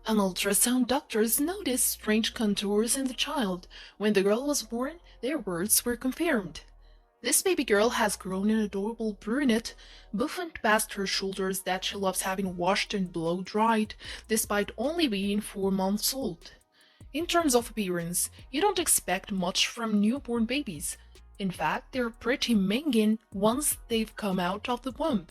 An ultrasound doctors noticed strange contours in the child. When the girl was born, their words were confirmed. This baby girl has grown an adorable brunette, buffoned past her shoulders that she loves having washed and blow-dried, despite only being 4 months old. In terms of appearance, you don't expect much from newborn babies. In fact, they're pretty minging once they've come out of the womb.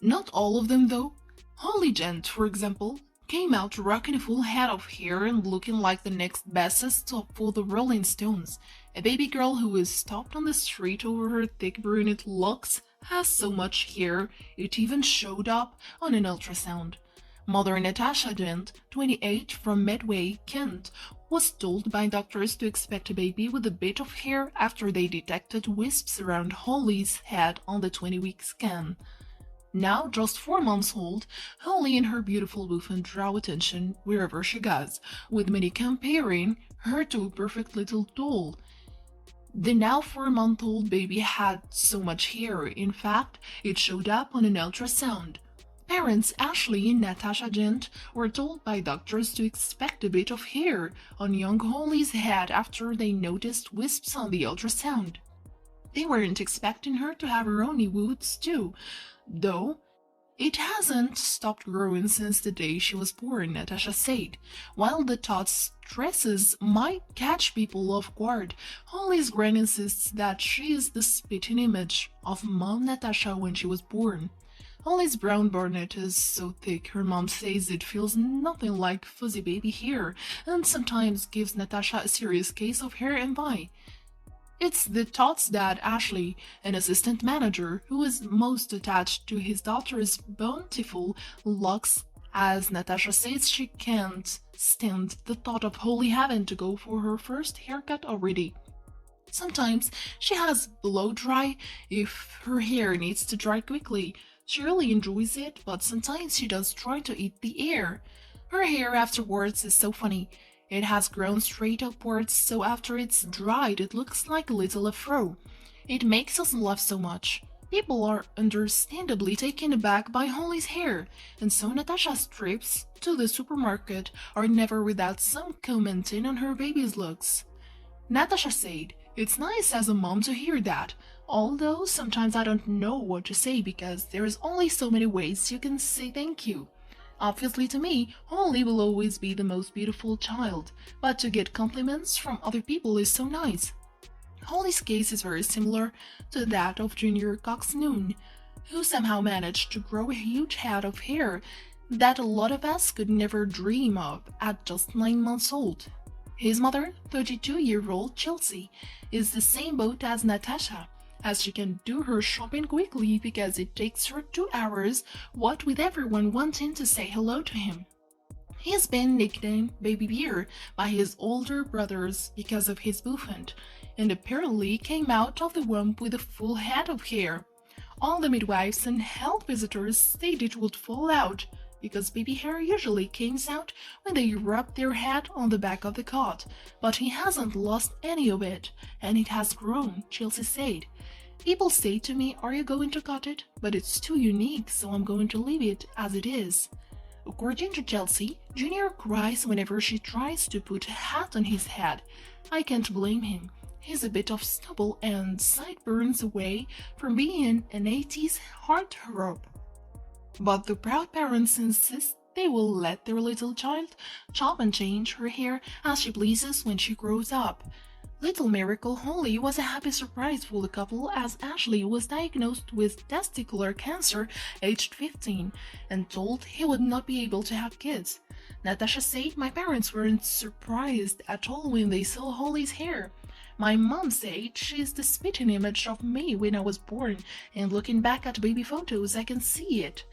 Not all of them, though. Holly Gent, for example, came out rocking a full head of hair and looking like the next bestest for the Rolling Stones. A baby girl who was stopped on the street over her thick brunette locks has so much hair it even showed up on an ultrasound. Mother Natasha Gent, 28, from Medway, Kent, was told by doctors to expect a baby with a bit of hair after they detected wisps around Holly's head on the 20-week scan. Now just 4 months old, Holly and her beautiful bouffant draw attention wherever she goes, with many comparing her to a perfect little doll. The now 4-month-old baby had so much hair, in fact, it showed up on an ultrasound. Parents Ashley and Natasha Gent were told by doctors to expect a bit of hair on young Holly's head after they noticed wisps on the ultrasound. They weren't expecting her to have her own woods too, though it hasn't stopped growing since the day she was born, Natasha said. While the thought stresses might catch people off guard, Holly's grand insists that she is the spitting image of Mom Natasha when she was born. Holly's brown brunette is so thick her mom says it feels nothing like fuzzy baby hair, and sometimes gives Natasha a serious case of hair envy. It's the thoughts that Ashley, an assistant manager who is most attached to his daughter's bountiful locks, as Natasha says she can't stand the thought of Holly having to go for her first haircut already. Sometimes she has blow dry if her hair needs to dry quickly. She really enjoys it, but sometimes she does try to eat the air. Her hair afterwards is so funny. It has grown straight upwards, so after it's dried it looks like a little afro. It makes us laugh so much. People are understandably taken aback by Holly's hair, and so Natasha's trips to the supermarket are never without some commenting on her baby's looks. Natasha said, "It's nice as a mom to hear that, although sometimes I don't know what to say because there's only so many ways you can say thank you. Obviously to me, Holly will always be the most beautiful child, but to get compliments from other people is so nice." Holly's case is very similar to that of Junior Cox Noon, who somehow managed to grow a huge head of hair that a lot of us could never dream of at just 9 months old. His mother, 32-year-old Chelsea, is the same boat as Natasha, as she can do her shopping quickly because it takes her 2 hours, what with everyone wanting to say hello to him. He's been nicknamed Baby Bear by his older brothers because of his bouffant, and apparently came out of the womb with a full head of hair. All the midwives and health visitors said it would fall out, because baby hair usually comes out when they rub their head on the back of the cot, but he hasn't lost any of it, and it has grown, Chelsea said. People say to me, "Are you going to cut it?" But it's too unique, so I'm going to leave it as it is. According to Chelsea, Junior cries whenever she tries to put a hat on his head. I can't blame him. He's a bit of stubble and sideburns away from being an 80s heartthrob. But the proud parents insist they will let their little child chop and change her hair as she pleases when she grows up. Little Miracle Holly was a happy surprise for the couple as Ashley was diagnosed with testicular cancer aged 15 and told he would not be able to have kids. Natasha said, "My parents weren't surprised at all when they saw Holly's hair. My mom said she's the spitting image of me when I was born, and looking back at baby photos I can see it.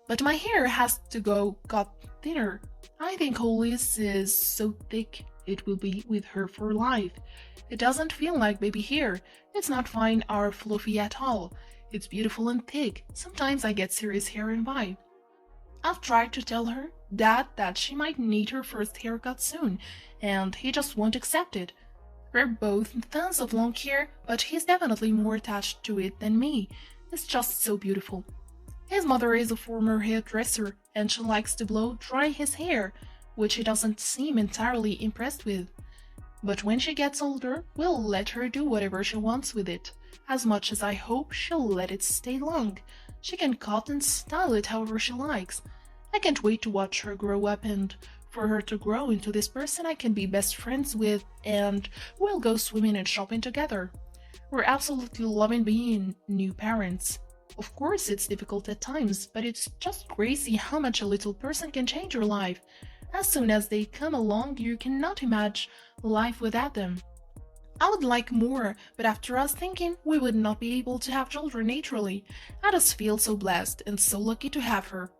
But my hair has to got thinner. I think Holly's is so thick it will be with her for life. It doesn't feel like baby hair. It's not fine or fluffy at all. It's beautiful and thick. Sometimes I get serious hair envy." I've tried to tell her dad that she might need her first haircut soon, and he just won't accept it. We're both fans of long hair, but he's definitely more attached to it than me. It's just so beautiful. His mother is a former hairdresser, and she likes to blow dry his hair. which she doesn't seem entirely impressed with. But when she gets older, we'll let her do whatever she wants with it. As much as I hope she'll let it stay long. She can cut and style it however she likes. I can't wait to watch her grow up and for her to grow into this person I can be best friends with and we'll go swimming and shopping together. We're absolutely loving being new parents. Of course, it's difficult at times, but it's just crazy how much a little person can change your life. As soon as they come along, you cannot imagine life without them. I would like more, but after us thinking, we would not be able to have children naturally. I just feel so blessed and so lucky to have her.